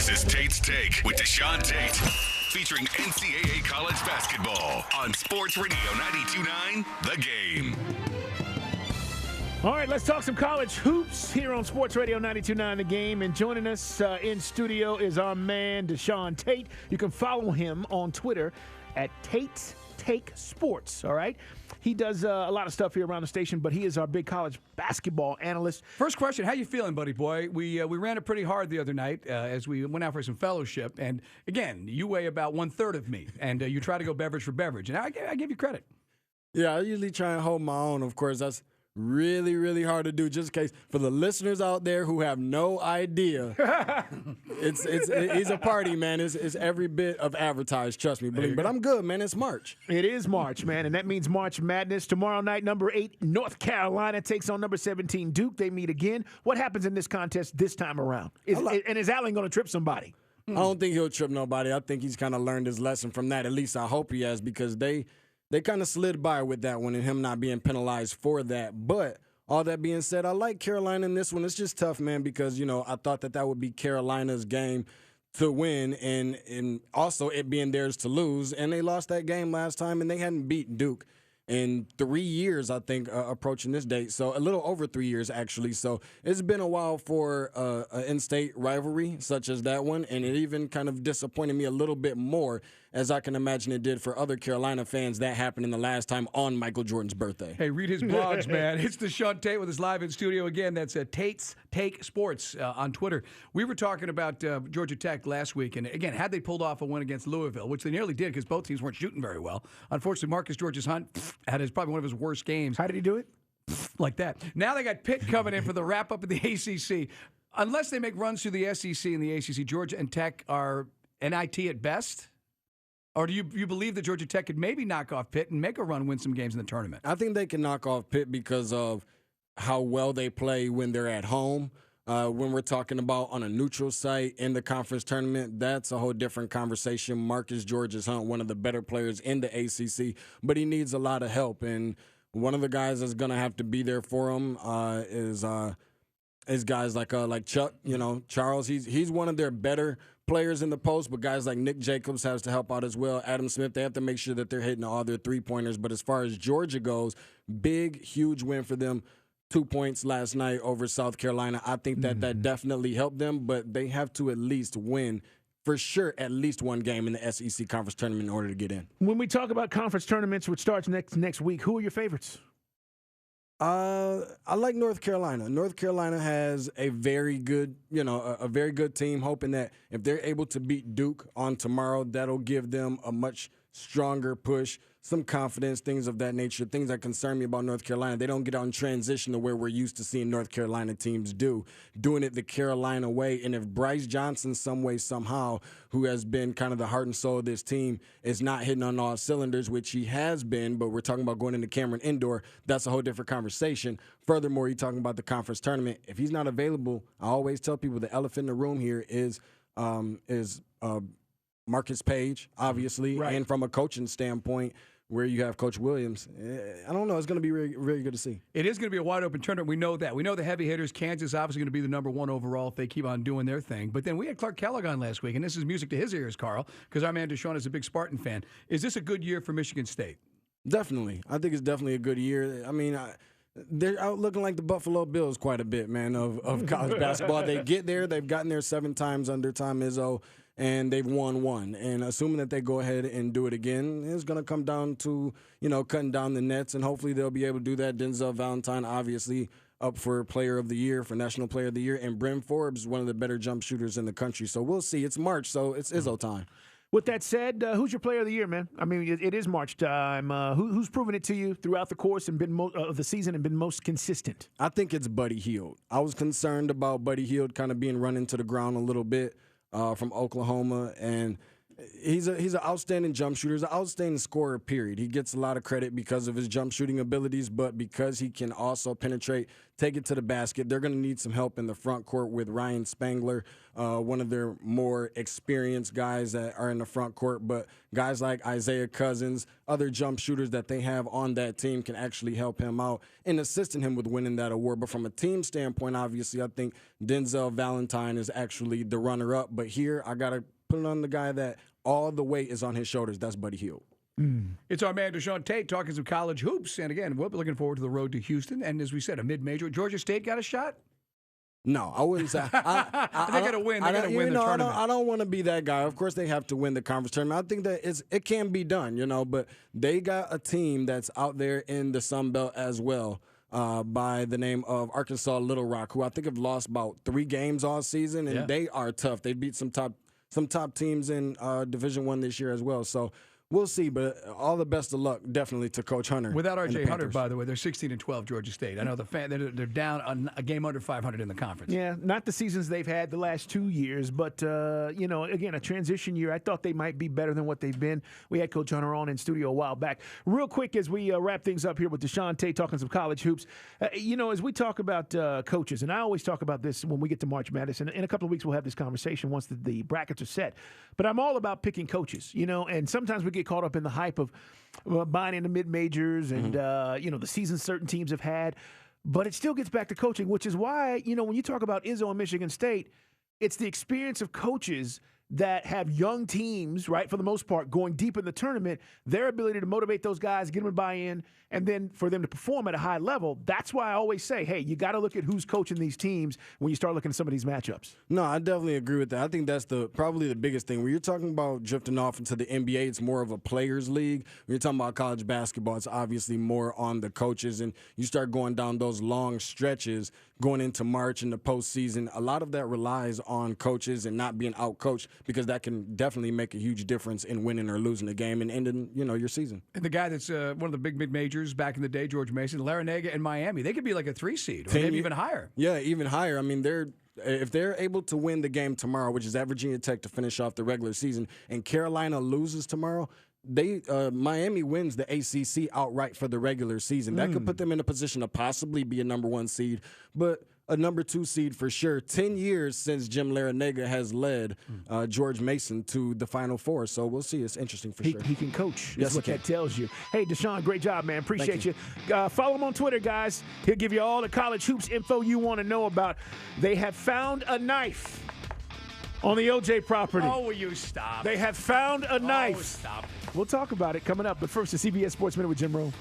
This is Tate's Take with DeShaun Tate, featuring NCAA college basketball on Sports Radio 92.9 The Game. All right, let's talk some college hoops here on Sports Radio 92.9 The Game. And joining us in studio is our man, DeShaun Tate. You can follow him on Twitter at Tate's Take Sports, all right? He does a lot of stuff here around the station, but he is our big college basketball analyst. First question, how you feeling, buddy boy? We ran it pretty hard the other night as we went out for some fellowship. And, again, you weigh about 1/3 of me, and you try to go beverage for beverage. And I give you credit. Yeah, I usually try and hold my own. Of course, that's really, really hard to do. Just in case, for the listeners out there who have no idea, it's a party, man. It's every bit of advertised, trust me. But I'm good, man. It's March. It is March, man, and that means March Madness. Tomorrow night, number 8, North Carolina takes on number 17, Duke. They meet again. What happens in this contest this time around? Is Allen going to trip somebody? I don't think he'll trip nobody. I think he's kind of learned his lesson from that. At least I hope he has, because they kind of slid by with that one and him not being penalized for that. But all that being said, I like Carolina in this one. It's just tough, man, because, I thought that would be Carolina's game to win and also it being theirs to lose. And they lost that game last time, and they hadn't beaten Duke in 3 years, I think, approaching this date. So a little over 3 years, actually. So it's been a while for an in-state rivalry such as that one, and it even kind of disappointed me a little bit more, as I can imagine it did for other Carolina fans. That happened in the last time on Michael Jordan's birthday. Hey, read his blogs, man. It's DeShaun Tate with us live in studio again. That's Tate's Take Sports on Twitter. We were talking about Georgia Tech last week, and again, had they pulled off a win against Louisville, which they nearly did because both teams weren't shooting very well. Unfortunately, Marcus Georges-Hunt had probably one of his worst games. How did he do it? Like that. Now they got Pitt coming in for the wrap-up of the ACC. Unless they make runs through the SEC and the ACC, Georgia and Tech are NIT at best? Or do you believe that Georgia Tech could maybe knock off Pitt and make a run, win some games in the tournament? I think they can knock off Pitt because of how well they play when they're at home. When we're talking about on a neutral site in the conference tournament, that's a whole different conversation. Marcus Georges-Hunt, one of the better players in the ACC, but he needs a lot of help. And one of the guys that's going to have to be there for him is guys like Chuck, Charles. He's one of their better players in the post, but guys like Nick Jacobs has to help out as well. Adam Smith, they have to make sure that they're hitting all their three-pointers. But as far as Georgia goes, big, huge win for them. 2 points last night over South Carolina. I think that definitely helped them, but they have to at least win, for sure, at least one game in the SEC Conference Tournament in order to get in. When we talk about conference tournaments, which starts next week, who are your favorites? I like North Carolina. North Carolina has a very good, a very good team, hoping that if they're able to beat Duke on tomorrow, that'll give them a much stronger push, some confidence, things of that nature, things that concern me about North Carolina. They don't get on transition to where we're used to seeing North Carolina teams doing it the Carolina way. And if Bryce Johnson, some way, somehow, who has been kind of the heart and soul of this team, is not hitting on all cylinders, which he has been, but we're talking about going into Cameron Indoor, that's a whole different conversation. Furthermore, you're talking about the conference tournament. If he's not available, I always tell people the elephant in the room here is Marcus Page, obviously, right. And from a coaching standpoint, where you have Coach Williams, I don't know. It's going to be really, really good to see. It is going to be a wide-open tournament. We know that. We know the heavy hitters. Kansas obviously going to be the number one overall if they keep on doing their thing. But then we had Clark Kellogg on last week, and this is music to his ears, Carl, because our man DeShaun is a big Spartan fan. Is this a good year for Michigan State? Definitely. I think it's definitely a good year. I mean, they're out looking like the Buffalo Bills quite a bit, man, of college basketball. They get there. They've gotten there 7 times under Tom Izzo, and they've won 1. And assuming that they go ahead and do it again, it's going to come down to, cutting down the nets, and hopefully they'll be able to do that. Denzel Valentine, obviously, up for Player of the Year, for National Player of the Year, and Bryn Forbes, one of the better jump shooters in the country. So we'll see. It's March, so it's Izzo time. With that said, who's your player of the year, man? I mean, it is March time. Who's proven it to you throughout the course and been of the season and been most consistent? I think it's Buddy Hield. I was concerned about Buddy Hield kind of being run into the ground a little bit from Oklahoma, and He's an outstanding jump shooter. He's an outstanding scorer, period. He gets a lot of credit because of his jump shooting abilities, but because he can also penetrate, take it to the basket. They're going to need some help in the front court with Ryan Spangler, one of their more experienced guys that are in the front court. But guys like Isaiah Cousins, other jump shooters that they have on that team can actually help him out and assisting him with winning that award. But from a team standpoint, obviously, I think Denzel Valentine is actually the runner-up. But here, I got to put it on the guy that all the weight is on his shoulders. That's Buddy Hield. It's our man, DeShaun Tate, talking some college hoops. And again, we'll be looking forward to the road to Houston. And as we said, a mid-major. Georgia State got a shot? No, I wouldn't say. They got to win. They got to win the tournament. I don't want to be that guy. Of course, they have to win the conference tournament. I think that it can be done, but they got a team that's out there in the Sun Belt as well. By the name of Arkansas Little Rock, who I think have lost about 3 games all season, and they are tough. They beat some top teams in Division I this year as well. So we'll see, but all the best of luck definitely to Coach Hunter. Without R.J. Hunter, by the way, they're 16-12, Georgia State. I know they're down on a game under 500 in the conference. Yeah, not the seasons they've had the last 2 years, but, again, a transition year. I thought they might be better than what they've been. We had Coach Hunter on in studio a while back. Real quick, as we wrap things up here with DeShaun Tate talking some college hoops, as we talk about coaches, and I always talk about this when we get to March Madness, and in a couple of weeks we'll have this conversation once the brackets are set. But I'm all about picking coaches, and sometimes we get caught up in the hype of buying into mid-majors and, the seasons certain teams have had. But it still gets back to coaching, which is why, when you talk about Izzo and Michigan State, it's the experience of coaches that have young teams, right, for the most part, going deep in the tournament, their ability to motivate those guys, get them to buy in, and then for them to perform at a high level. That's why I always say, hey, you got to look at who's coaching these teams when you start looking at some of these matchups. No, I definitely agree with that. I think that's probably the biggest thing. When you're talking about drifting off into the NBA, it's more of a players' league. When you're talking about college basketball, it's obviously more on the coaches. And you start going down those long stretches, going into March and the postseason, a lot of that relies on coaches and not being out-coached, because that can definitely make a huge difference in winning or losing the game and ending, your season. And the guy that's one of the big mid-majors back in the day, George Mason, Larinaga and Miami, they could be like a 3 seed or maybe even higher. Yeah, even higher. I mean, if they're able to win the game tomorrow, which is at Virginia Tech to finish off the regular season, and Carolina loses tomorrow, Miami wins the ACC outright for the regular season. That could put them in a position to possibly be a number 1 seed, but a number 2 seed for sure. 10 years since Jim Larinaga has led George Mason to the Final Four, so we'll see. It's interesting for sure. He can coach. Yes, That's what that tells you. Hey, DeShaun, great job, man. Appreciate you. Follow him on Twitter, guys. He'll give you all the college hoops info you want to know about. They have found a knife on the OJ property. Oh, will you stop? They have found a knife. Oh, stop. We'll talk about it coming up. But first, the CBS Sports Minute with Jim Rome.